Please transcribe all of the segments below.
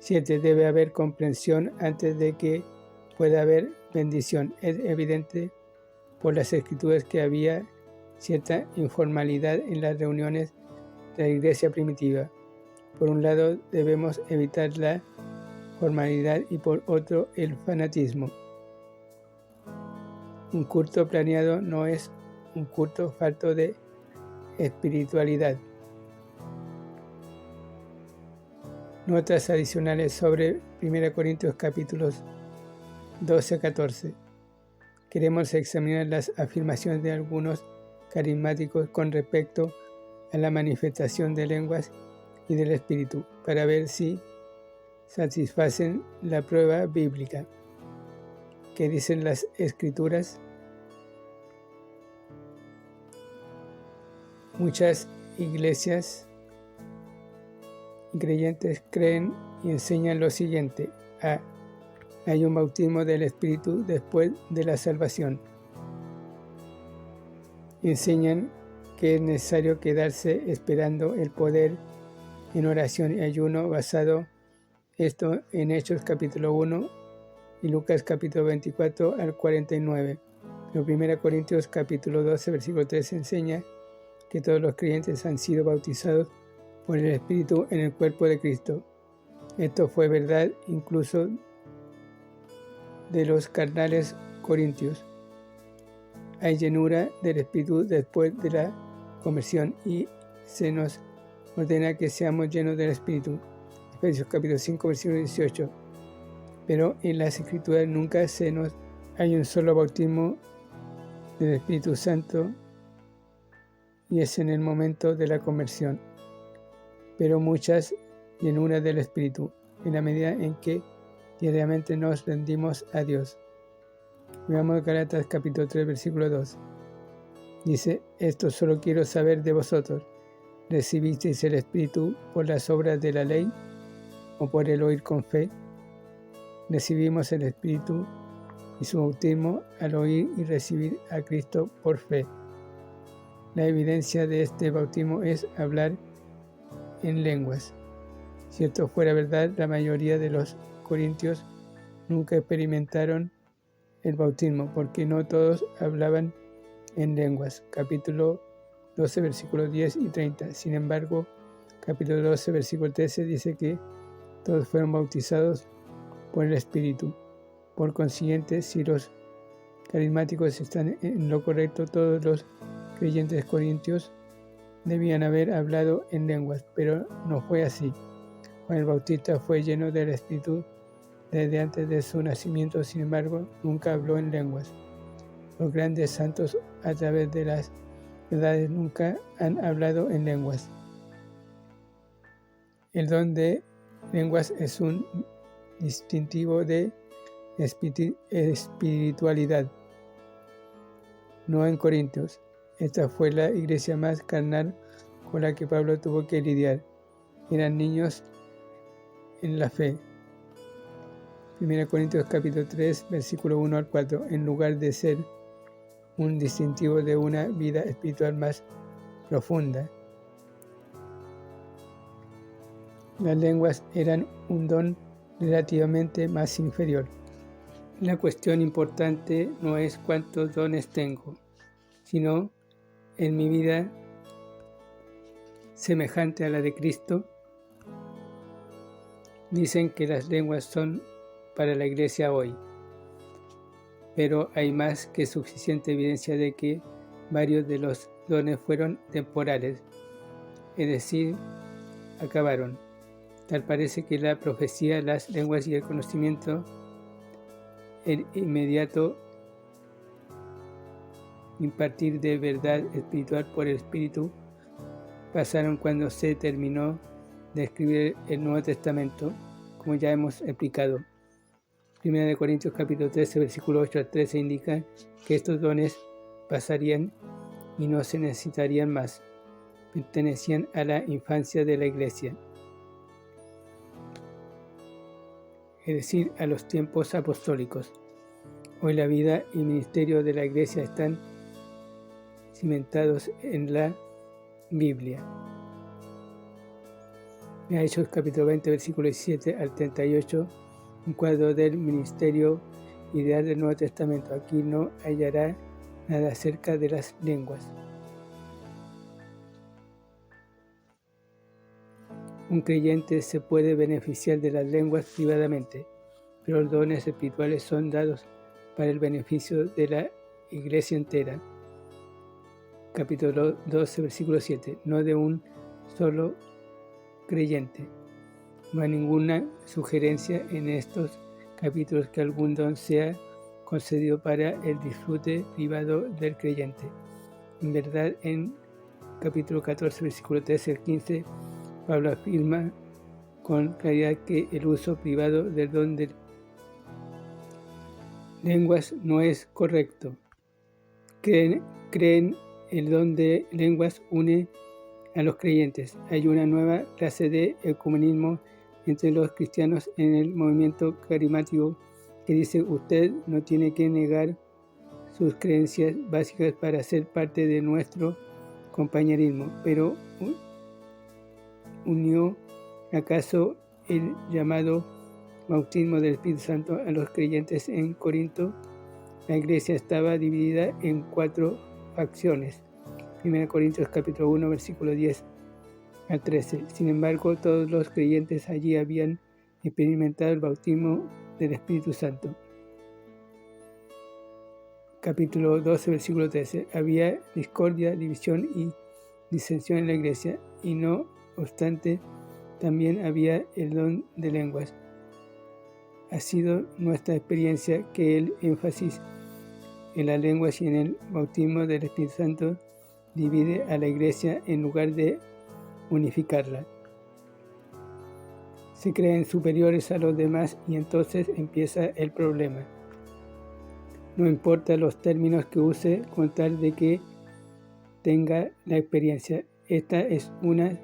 7. Debe haber comprensión antes de que pueda haber bendición. Es evidente por las Escrituras que había cierta informalidad en las reuniones de la iglesia primitiva. Por un lado, debemos evitar la formalidad y por otro, el fanatismo. Un culto planeado no es un culto falto de espiritualidad. Notas adicionales sobre 1 Corintios capítulos 12 a 14. Queremos examinar las afirmaciones de algunos carismáticos con respecto a la manifestación de lenguas y del Espíritu, para ver si satisfacen la prueba bíblica. ¿Qué dicen las Escrituras? Muchas iglesias y creyentes creen y enseñan lo siguiente: A. Hay un bautismo del Espíritu después de la salvación. Enseñan que es necesario quedarse esperando el poder en oración y ayuno, basado esto en Hechos capítulo 1 y Lucas capítulo 24 al 49. Pero 1 Corintios capítulo 12 versículo 3 enseña que todos los creyentes han sido bautizados por el Espíritu en el cuerpo de Cristo. Esto fue verdad incluso de los carnales corintios. Hay llenura del Espíritu después de la conversión y se nos ordena que seamos llenos del Espíritu. Efesios capítulo 5 versículo 18. Pero en las Escrituras nunca hay un solo bautismo del Espíritu Santo, y es en el momento de la conversión, pero muchas llenuras del Espíritu, en la medida en que diariamente nos rendimos a Dios. Veamos Gálatas capítulo 3 versículo 2. Dice: esto solo quiero saber de vosotros: ¿recibisteis el Espíritu por las obras de la ley o por el oír con fe? Recibimos el Espíritu y su bautismo al oír y recibir a Cristo por fe. La evidencia de este bautismo es hablar en lenguas. Si esto fuera verdad, la mayoría de los corintios nunca experimentaron el bautismo, porque no todos hablaban en lenguas. Capítulo 12, versículos 10 y 30. Sin embargo, capítulo 12, versículo 13 dice que todos fueron bautizados por el Espíritu. Por consiguiente, si los carismáticos están en lo correcto, todos los creyentes corintios debían haber hablado en lenguas, pero no fue así. Juan el Bautista fue lleno del Espíritu desde antes de su nacimiento, sin embargo, nunca habló en lenguas. Los grandes santos, a través de las edades, nunca han hablado en lenguas. El don de lenguas es un distintivo de espiritualidad. No en Corintios. Esta fue la iglesia más carnal con la que Pablo tuvo que lidiar. Eran niños en la fe. 1 Corintios capítulo 3, versículo 1 al 4. En lugar de ser un distintivo de una vida espiritual más profunda, las lenguas eran un don relativamente más inferior. La cuestión importante no es cuántos dones tengo, sino en mi vida semejante a la de Cristo. Dicen que las lenguas son para la iglesia hoy, pero hay más que suficiente evidencia de que varios de los dones fueron temporales, es decir, acabaron. Tal parece que la profecía, las lenguas y el conocimiento, el inmediato impartir de verdad espiritual por el Espíritu, pasaron cuando se terminó de escribir el Nuevo Testamento, como ya hemos explicado. 1 Corintios capítulo 13, versículo 8 al 13 indica que estos dones pasarían y no se necesitarían más. Pertenecían a la infancia de la iglesia, es decir, a los tiempos apostólicos. Hoy la vida y ministerio de la iglesia están cimentados en la Biblia. Hechos capítulo 20, versículo 17 al 38, un cuadro del ministerio ideal del Nuevo Testamento. Aquí no hallará nada acerca de las lenguas. Un creyente se puede beneficiar de las lenguas privadamente, pero los dones espirituales son dados para el beneficio de la iglesia entera. Capítulo 12, versículo 7. No de un solo creyente. No hay ninguna sugerencia en estos capítulos que algún don sea concedido para el disfrute privado del creyente. En verdad, en capítulo 14, versículo 13 al 15, Pablo afirma con claridad que el uso privado del don de lenguas no es correcto. Creen el don de lenguas une a los creyentes. Hay una nueva clase de ecumenismo entre los cristianos en el movimiento carismático que dice: usted no tiene que negar sus creencias básicas para ser parte de nuestro compañerismo, pero ¿unió acaso el llamado bautismo del Espíritu Santo a los creyentes en Corinto? La iglesia estaba dividida en 4 facciones. 1 Corintios capítulo 1, versículo 10 al 13. Sin embargo, todos los creyentes allí habían experimentado el bautismo del Espíritu Santo. Capítulo 12, versículo 13. Había discordia, división y disensión en la iglesia, y no obstante, también había el don de lenguas. Ha sido nuestra experiencia que el énfasis en las lenguas y en el bautismo del Espíritu Santo divide a la iglesia en lugar de unificarla. Se creen superiores a los demás y entonces empieza el problema. No importa los términos que use con tal de que tenga la experiencia. Esta es una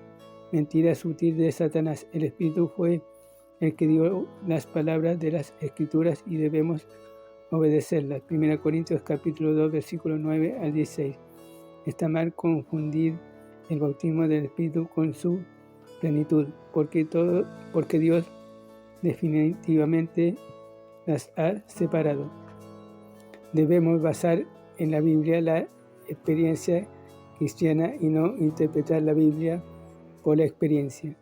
mentira sutil de Satanás. El Espíritu fue el que dio las palabras de las Escrituras y debemos obedecerlas. 1 Corintios capítulo 2, versículos 9 al 16. Está mal confundir el bautismo del Espíritu con su plenitud, porque Dios definitivamente las ha separado. Debemos basar en la Biblia la experiencia cristiana y no interpretar la Biblia por la experiencia.